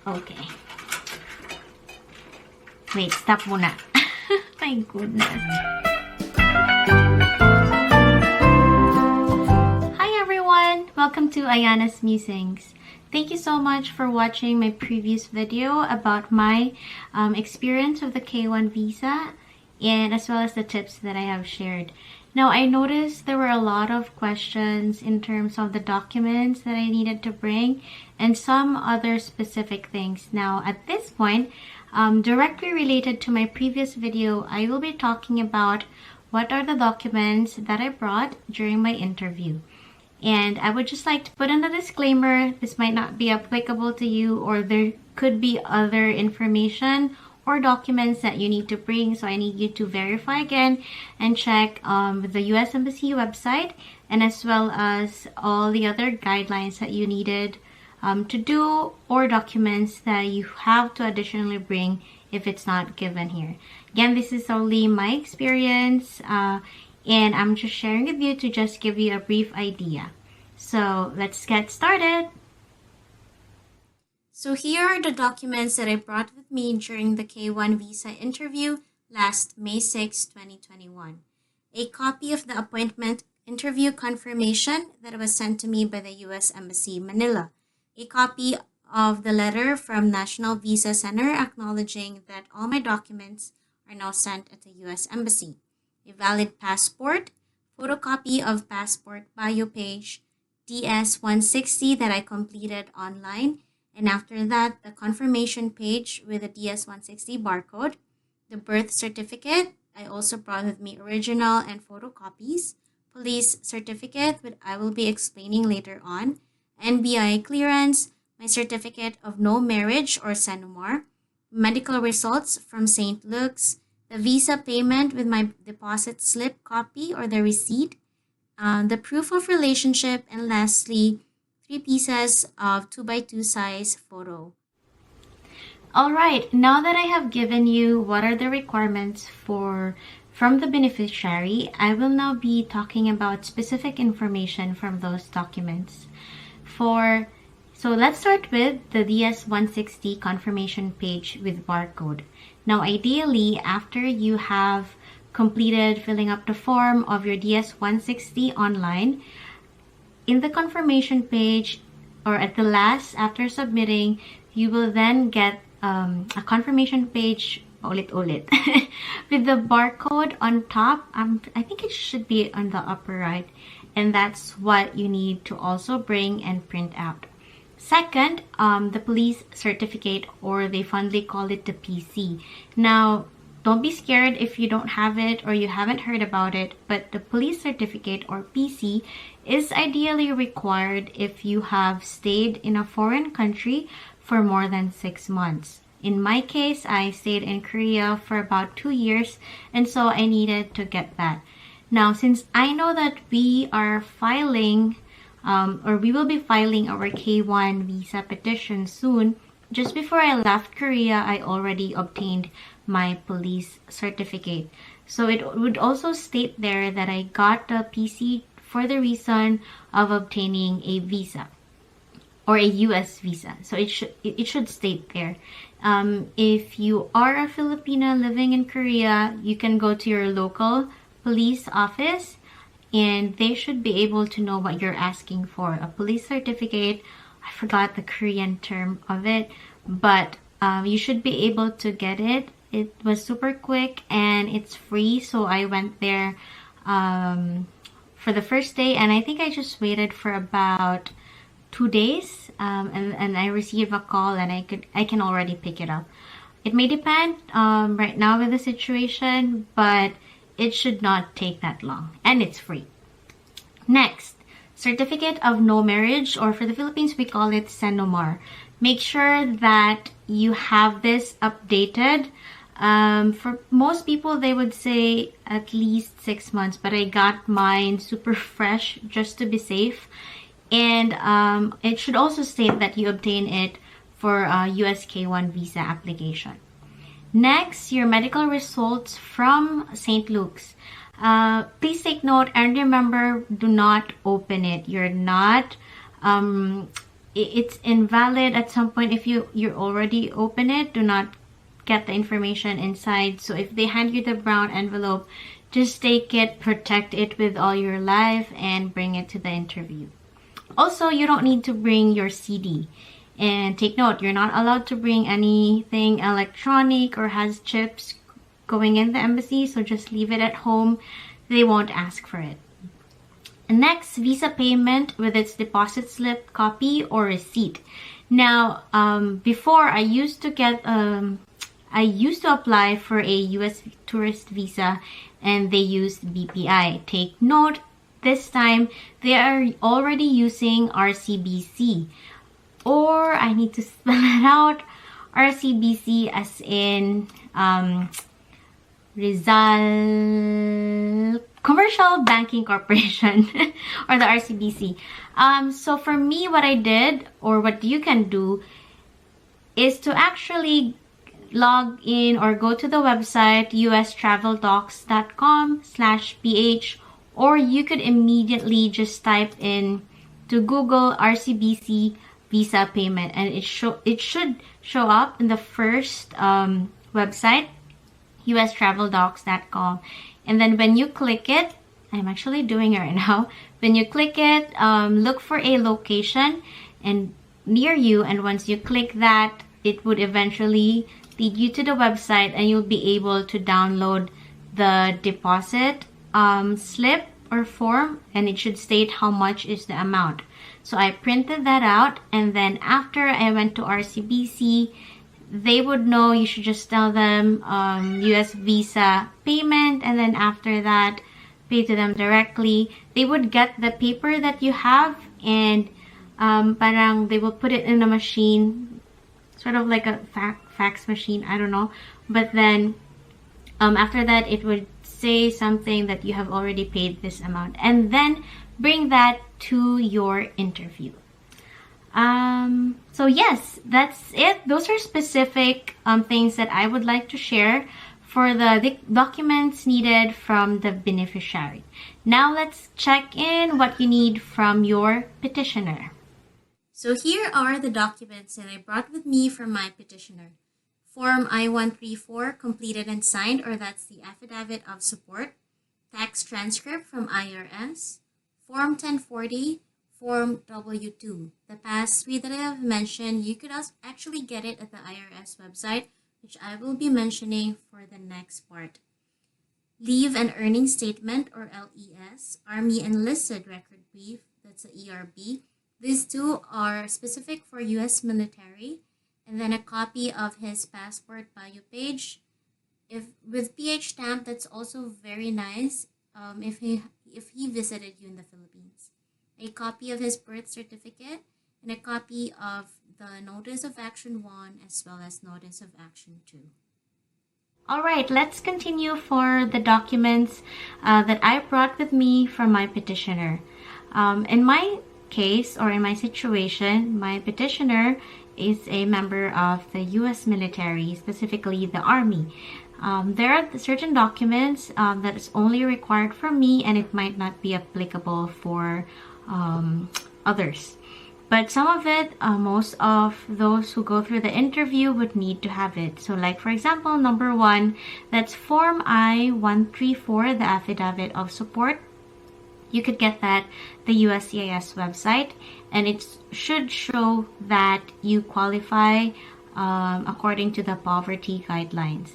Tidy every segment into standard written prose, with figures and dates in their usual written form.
Okay. Wait, stop muna. My goodness. Hi everyone! Welcome to Ayana's Musings. Thank you so much for watching my previous video about my experience of the K1 visa and as well as the tips that I have shared. Now, I noticed there were a lot of questions in terms of the documents that I needed to bring and some other specific things. Now, at this point, directly related to my previous video, I will be talking about what are the documents that I brought during my interview. And I would just like to put in a disclaimer, this might not be applicable to you, or there could be other information or documents that you need to bring. So I need you to verify again and check the US Embassy website and as well as all the other guidelines that you needed to do or documents that you have to additionally bring if it's not given here. Again, this is only my experience and I'm just sharing with you to just give you a brief idea. So let's get started. So here are the documents that I brought with me during the K1 visa interview last May 6, 2021. A copy of the appointment interview confirmation that was sent to me by the US Embassy, Manila. A copy of the letter from National Visa Center acknowledging that all my documents are now sent at the US Embassy. A valid passport, photocopy of passport bio page, DS-160 that I completed online, and after that, the confirmation page with the DS-160 barcode, the birth certificate, I also brought with me original and photocopies, police certificate, which I will be explaining later on, NBI clearance, my certificate of no marriage or SENUMAR, medical results from St. Luke's, the visa payment with my deposit slip copy or the receipt, the proof of relationship, and lastly, 3 pieces of 2x2 size photo. Alright, now that I have given you what are the requirements from the beneficiary, I will now be talking about specific information from those documents. So let's start with the DS-160 confirmation page with barcode. Now, ideally, after you have completed filling up the form of your DS-160 online, in the confirmation page or at the last, after submitting, you will then get a confirmation page ulit with the barcode on top. I think it should be on the upper right, and that's what you need to also bring and print out. Second, the police certificate, or they fondly call it the PC. Now, don't be scared if you don't have it or you haven't heard about it, but the police certificate or PC is ideally required if you have stayed in a foreign country for more than 6 months. In my case, I stayed in Korea for about 2 years, and so I needed to get that. Now, since I know that we are filing or we will be filing our K1 visa petition soon, just before I left Korea, I already obtained my police certificate. So it would also state there that I got the PC for the reason of obtaining a visa or a US visa. So it should state there. If you are a Filipino living in Korea, you can go to your local police office and they should be able to know what you're asking for. A police certificate, I forgot the Korean term of it, but you should be able to get it. It was super quick and it's free, so I went there for the first day, and I think I just waited for about 2 days, and I received a call and I can already pick it up. It may depend right now with the situation, but it should not take that long, and it's free. Next, certificate of no marriage, or for the Philippines we call it SENUMAR. Make sure that you have this updated. For most people, they would say at least 6 months, but I got mine super fresh just to be safe. And it should also state that you obtain it for US K1 visa application. Next, your medical results from St. Luke's. Please take note and remember, do not open it. You're not it's invalid at some point. If you already open it, do not get the information inside. So if they hand you the brown envelope, just take it, protect it with all your life, and bring it to the interview. Also, you don't need to bring your CD. And take note, you're not allowed to bring anything electronic or has chips going in the embassy, so just leave it at home. They won't ask for it. Next, visa payment with its deposit slip, copy, or receipt. Now, before I used to apply for a US tourist visa and they used BPI. Take note, this time they are already using RCBC. Or I need to spell it out, RCBC as in Rizal Commercial Banking Corporation or the RCBC. So for me, what I did, or what you can do, is to actually log in or go to the website ustraveldocs.com/ph, or you could immediately just type in to Google RCBC visa payment, and it should show up in the first website, ustraveldocs.com. And then when you click it, I'm actually doing it right now. When you click it, look for a location and near you, and once you click that, it would eventually lead you to the website, and you'll be able to download the deposit slip or form, and it should state how much is the amount. So I printed that out, and then after I went to RCBC, they would know. You should just tell them US visa payment, and then after that, pay to them directly. They would get the paper that you have, and parang they will put it in a machine, sort of like a fax machine, I don't know. But then after that, it would say something that you have already paid this amount, and then bring that to your interview. So yes, that's it. Those are specific things that I would like to share for the documents needed from the beneficiary. Now let's check in what you need from your petitioner. So here are the documents that I brought with me from my petitioner. Form I-134 completed and signed, or that's the affidavit of support. Tax transcript from IRS. Form 1040, Form W-2. The past three that I have mentioned, you could actually get it at the IRS website, which I will be mentioning for the next part. Leave and Earning Statement, or LES. Army Enlisted Record Brief, that's the ERB. These two are specific for U.S. military. And then a copy of his passport bio page. If with PH stamp, that's also very nice. If he visited you in the Philippines. A copy of his birth certificate, and a copy of the Notice of Action 1 as well as Notice of Action 2. Alright, let's continue for the documents that I brought with me from my petitioner. In my case, or in my situation, my petitioner is a member of the U.S. military, specifically the Army. There are certain documents that is only required for me, and it might not be applicable for others. But some of it, most of those who go through the interview would need to have it. So like for example, number 1, that's Form I-134, the Affidavit of Support. You could get that the USCIS website, and it should show that you qualify according to the poverty guidelines.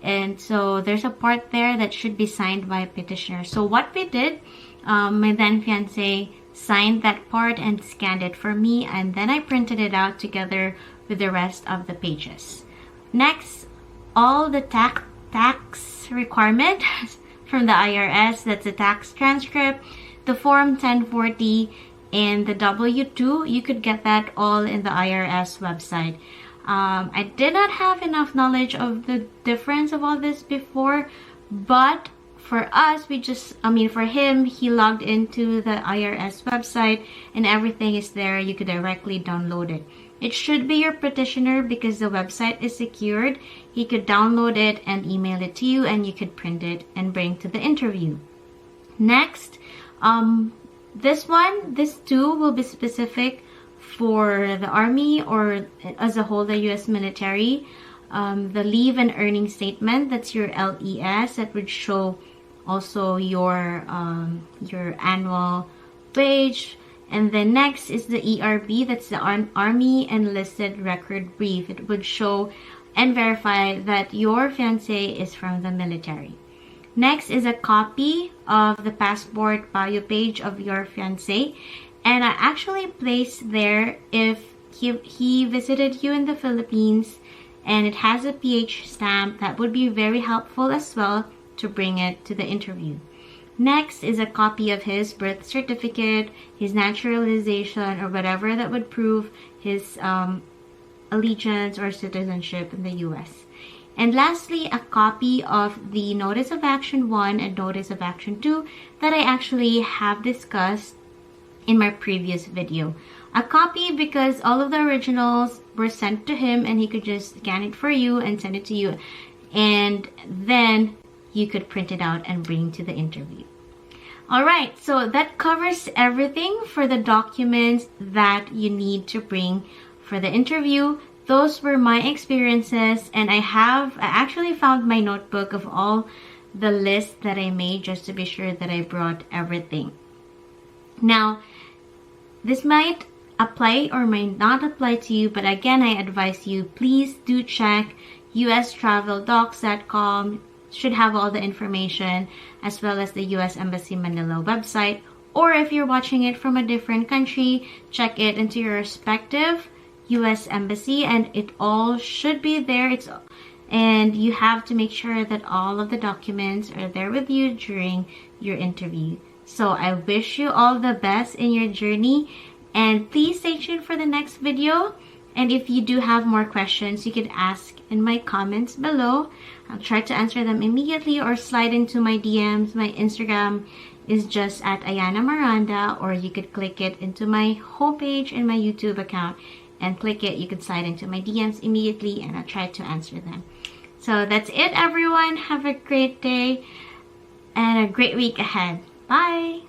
And so there's a part there that should be signed by a petitioner. So what we did, my then fiance signed that part and scanned it for me, and then I printed it out together with the rest of the pages. Next, all the tax requirement from the IRS, that's the tax transcript, the Form 1040, and the W-2. You could get that all in the IRS website. I did not have enough knowledge of the difference of all this before, but for us, for him, he logged into the IRS website and everything is there. You could directly download it. It should be your petitioner because the website is secured. He could download it and email it to you, and you could print it and bring to the interview. Next, these two will be specific for the Army or as a whole, the U.S. military, the leave and earning statement, that's your LES, that would show also your annual wage. And then next is the ERB, that's the Army Enlisted Record Brief. It would show and verify that your fiancé is from the military. Next is a copy of the passport bio page of your fiancé. And I actually placed there if he visited you in the Philippines and it has a PH stamp, that would be very helpful as well to bring it to the interview. Next is a copy of his birth certificate, his naturalization, or whatever that would prove his allegiance or citizenship in the U.S. And lastly, a copy of the Notice of Action 1 and Notice of Action 2 that I actually have discussed in my previous video. A copy because all of the originals were sent to him and he could just scan it for you and send it to you. And then you could print it out and bring to the interview. Alright, so that covers everything for the documents that you need to bring for the interview. Those were my experiences, and I actually found my notebook of all the lists that I made just to be sure that I brought everything. Now, this might apply or might not apply to you, but again, I advise you, please do check ustraveldocs.com. Should have all the information, as well as the U.S. Embassy Manila website. Or if you're watching it from a different country, check it into your respective U.S. Embassy, and it all should be there. And you have to make sure that all of the documents are there with you during your interview. So I wish you all the best in your journey, and please stay tuned for the next video. And if you do have more questions, you could ask in my comments below. I'll try to answer them immediately or slide into my DMs. My Instagram is just at Ayana Miranda, or you could click it into my homepage in my YouTube account and click it. You could slide into my DMs immediately and I'll try to answer them. So that's it, everyone. Have a great day and a great week ahead. Bye!